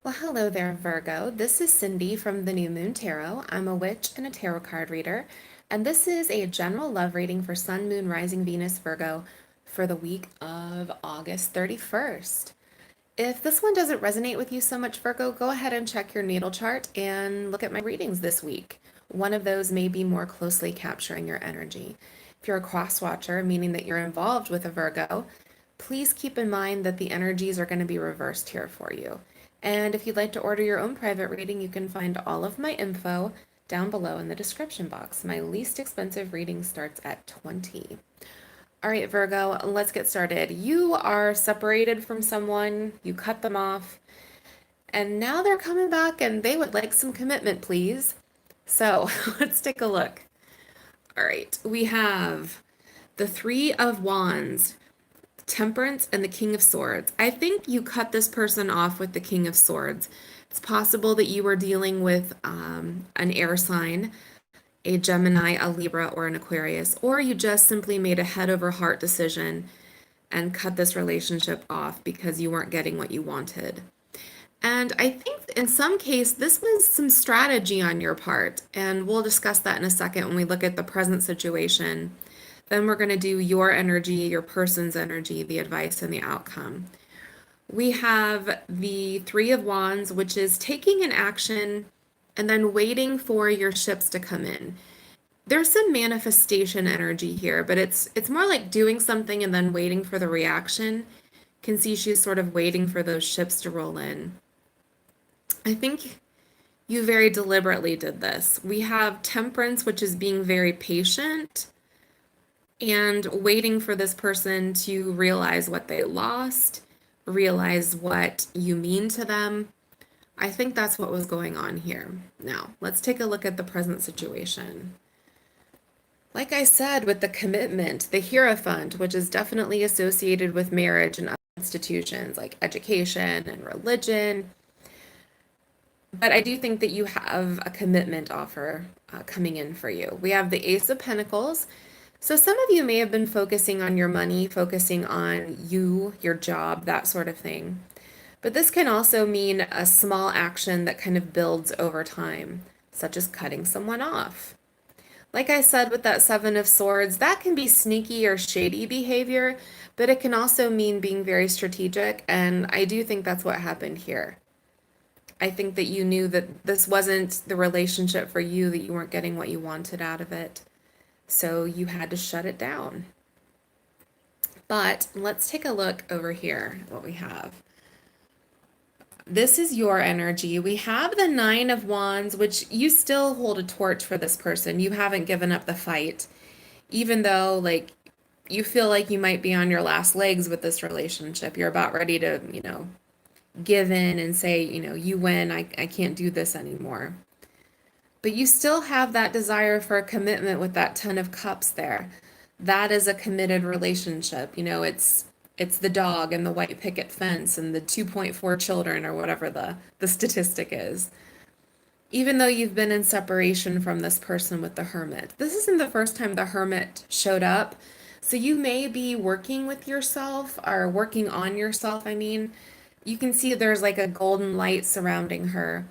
Well, hello there, Virgo. This is Cindy from the New Moon Tarot. I'm a witch and a tarot card reader, and this is a general love reading for Sun, Moon, Rising, Venus, Virgo for the week of August 31st. If this one doesn't resonate with you so much, Virgo, go ahead and check your natal chart and look at my readings this week. One of those may be more closely capturing your energy. If you're a cross watcher, meaning that you're involved with a Virgo, please keep in mind that the energies are going to be reversed here for you. And if you'd like to order your own private reading, you can find all of my info down below in the description box. My least expensive reading starts at $20. All right, Virgo, let's get started. You are separated from someone, you cut them off, and now they're coming back and they would like some commitment, please. So let's take a look. All right, we have the Three of Wands, Temperance, and the King of Swords. I think you cut this person off with the King of Swords. It's possible that you were dealing with an air sign, a Gemini, a Libra, or an Aquarius, or you just simply made a head over heart decision and cut this relationship off because you weren't getting what you wanted. And I think in some case, this was some strategy on your part, and we'll discuss that in a second when we look at the present situation. Then we're going to do your energy, your person's energy, the advice, and the outcome. We have the Three of Wands, which is taking an action and then waiting for your ships to come in. There's some manifestation energy here, but it's more like doing something and then waiting for the reaction. Can see she's sort of waiting for those ships to roll in. I think you very deliberately did this. We have Temperance, which is being very patient and waiting for this person to realize what they lost, realize what you mean to them. I think that's what was going on here. Now, let's take a look at the present situation. Like I said, with the commitment, the Hierophant, which is definitely associated with marriage and other institutions like education and religion. But I do think that you have a commitment offer coming in for you. We have the Ace of Pentacles. So some of you may have been focusing on your money, focusing on you, your job, that sort of thing. But this can also mean a small action that kind of builds over time, such as cutting someone off. Like I said with that Seven of Swords, that can be sneaky or shady behavior, but it can also mean being very strategic, and I do think that's what happened here. I think that you knew that this wasn't the relationship for you, that you weren't getting what you wanted out of it. So you had to shut it down. But let's take a look over here at what we have. This is your energy. We have the Nine of Wands, which you still hold a torch for this person. You haven't given up the fight, even though like you feel like you might be on your last legs with this relationship. You're about ready to, give in and say, you win. I can't do this anymore. But you still have that desire for a commitment with that Ten of Cups there. That is a committed relationship. It's the dog and the white picket fence and the 2.4 children or whatever the statistic is. Even though you've been in separation from this person with the Hermit. This isn't the first time the Hermit showed up. So you may be working with yourself or working on yourself, I mean. You can see there's like a golden light surrounding her.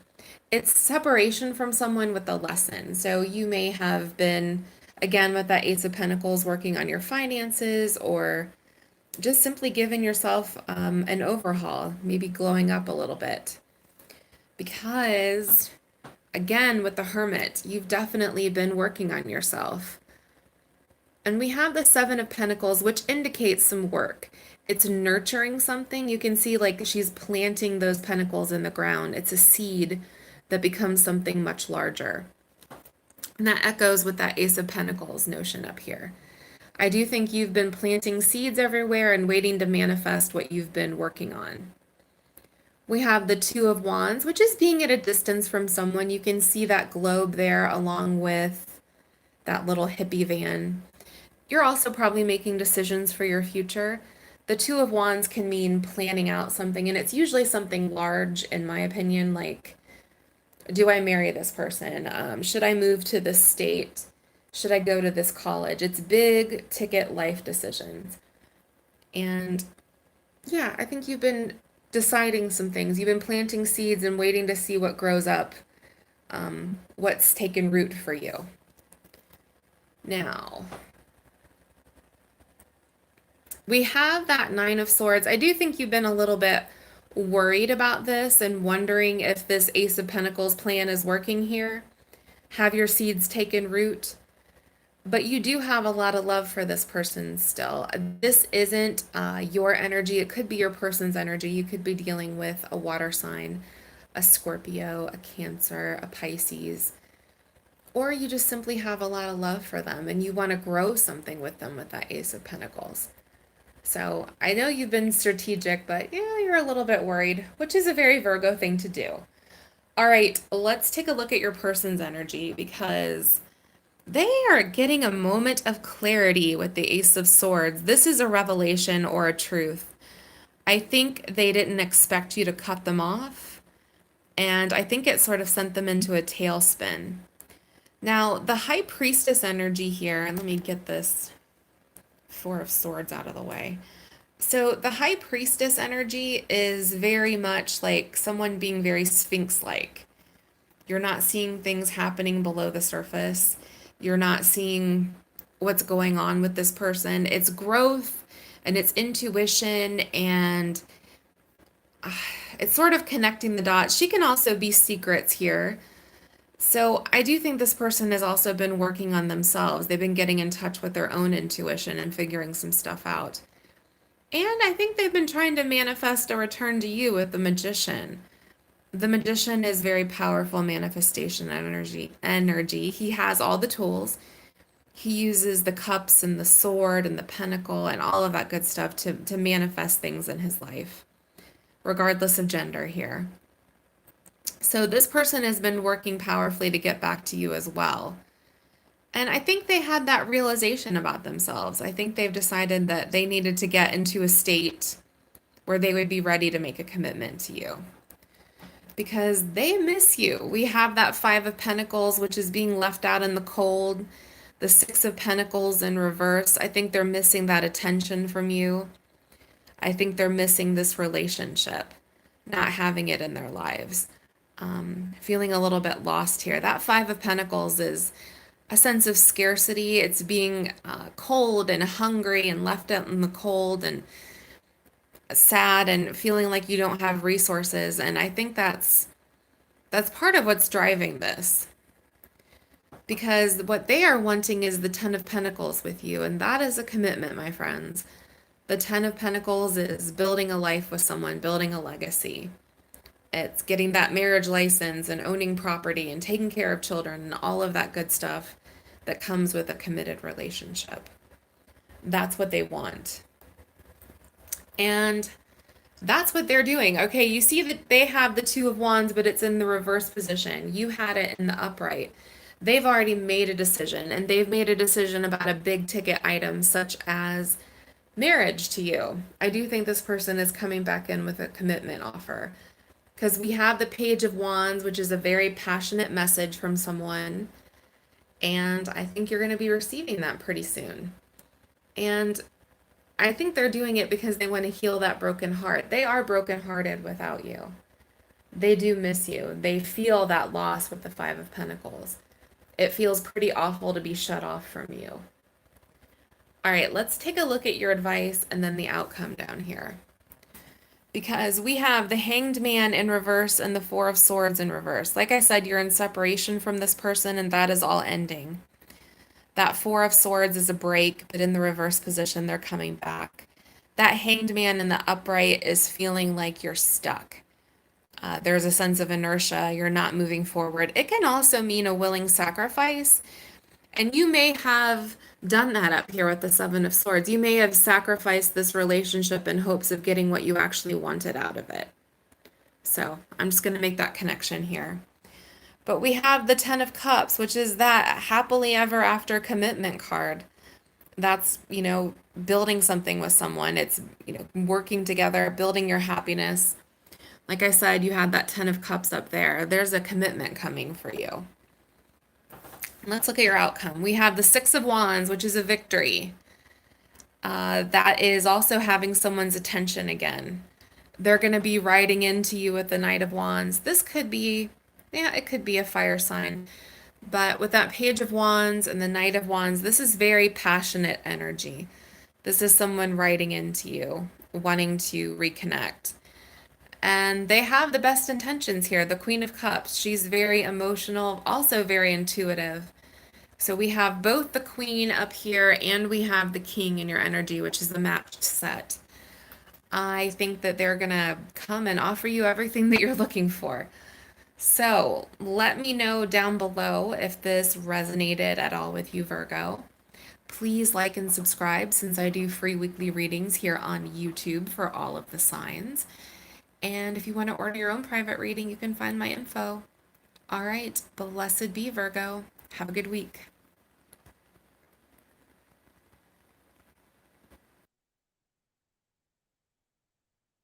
It's separation from someone with a lesson. So you may have been, again, with that Ace of Pentacles, working on your finances or just simply giving yourself an overhaul, maybe glowing up a little bit. Because, again, with the Hermit, you've definitely been working on yourself. And we have the Seven of Pentacles, which indicates some work. It's nurturing something. You can see like she's planting those pentacles in the ground. It's a seed that becomes something much larger. And that echoes with that Ace of Pentacles notion up here. I do think you've been planting seeds everywhere and waiting to manifest what you've been working on. We have the Two of Wands, which is being at a distance from someone. You can see that globe there along with that little hippie van. You're also probably making decisions for your future. The Two of Wands can mean planning out something, and it's usually something large, in my opinion, like, do I marry this person? Should I move to this state? Should I go to this college? It's big ticket life decisions. And yeah, I think you've been deciding some things. You've been planting seeds and waiting to see what grows up, what's taken root for you. Now, we have that Nine of Swords. I do think you've been a little bit worried about this and wondering if this Ace of Pentacles plan is working here. Have your seeds taken root? But you do have a lot of love for this person still. This isn't your energy. It could be your person's energy. You could be dealing with a water sign, a Scorpio, a Cancer, a Pisces, or you just simply have a lot of love for them and you want to grow something with them with that Ace of Pentacles. So I know you've been strategic, but yeah, you're a little bit worried, which is a very Virgo thing to do. All right, let's take a look at your person's energy because they are getting a moment of clarity with the Ace of Swords. This is a revelation or a truth. I think they didn't expect you to cut them off, and I think it sort of sent them into a tailspin. Now, the High Priestess energy here, and let me get this Four of Swords out of the way. So the High Priestess energy is very much like someone being very Sphinx-like. You're not seeing things happening below the surface. You're not seeing what's going on with this person. It's growth and it's intuition and it's sort of connecting the dots. She can also be secrets here. So I do think this person has also been working on themselves. They've been getting in touch with their own intuition and figuring some stuff out. And I think they've been trying to manifest a return to you with the Magician. The Magician is very powerful manifestation energy. He has all the tools. He uses the cups and the sword and the pentacle and all of that good stuff to manifest things in his life, regardless of gender here. So this person has been working powerfully to get back to you as well. And I think they had that realization about themselves. I think they've decided that they needed to get into a state where they would be ready to make a commitment to you. Because they miss you. We have that Five of Pentacles, which is being left out in the cold. The Six of Pentacles in reverse. I think they're missing that attention from you. I think they're missing this relationship, not having it in their lives. Feeling a little bit lost here. That Five of Pentacles is a sense of scarcity. It's being cold and hungry and left out in the cold and sad and feeling like you don't have resources. And I think that's part of what's driving this. Because what they are wanting is the Ten of Pentacles with you. And that is a commitment, my friends. The Ten of Pentacles is building a life with someone, building a legacy. It's getting that marriage license and owning property and taking care of children and all of that good stuff that comes with a committed relationship. That's what they want. And that's what they're doing. Okay, you see that they have the Two of Wands, but it's in the reverse position. You had it in the upright. They've already made a decision, and they've made a decision about a big ticket item such as marriage to you. I do think this person is coming back in with a commitment offer. Because we have the Page of Wands, which is a very passionate message from someone. And I think you're going to be receiving that pretty soon. And I think they're doing it because they want to heal that broken heart. They are brokenhearted without you. They do miss you. They feel that loss with the Five of Pentacles. It feels pretty awful to be shut off from you. All right, let's take a look at your advice and then the outcome down here. Because we have the Hanged Man in reverse and the Four of Swords in reverse. Like I said, you're in separation from this person and that is all ending. That Four of Swords is a break, but in the reverse position, they're coming back. That Hanged Man in the upright is feeling like you're stuck. There's a sense of inertia. You're not moving forward. It can also mean a willing sacrifice. And you may have done that up here with the Seven of Swords. You may have sacrificed this relationship in hopes of getting what you actually wanted out of it. So I'm just going to make that connection here. But we have the Ten of Cups, which is that happily ever after commitment card. That's, building something with someone. It's, working together, building your happiness. Like I said, you had that Ten of Cups up there. There's a commitment coming for you. Let's look at your outcome. We have the Six of Wands, which is a victory. That is also having someone's attention again. They're going to be riding into you with the Knight of Wands. This could be, yeah, it could be a fire sign. But with that Page of Wands and the Knight of Wands, this is very passionate energy. This is someone writing into you, wanting to reconnect. And they have the best intentions here. The Queen of Cups, she's very emotional, also very intuitive. So we have both the Queen up here and we have the King in your energy, which is the matched set. I think that they're going to come and offer you everything that you're looking for. So let me know down below if this resonated at all with you, Virgo. Please like and subscribe since I do free weekly readings here on YouTube for all of the signs. And if you want to order your own private reading, you can find my info. All right, blessed be Virgo. Have a good week.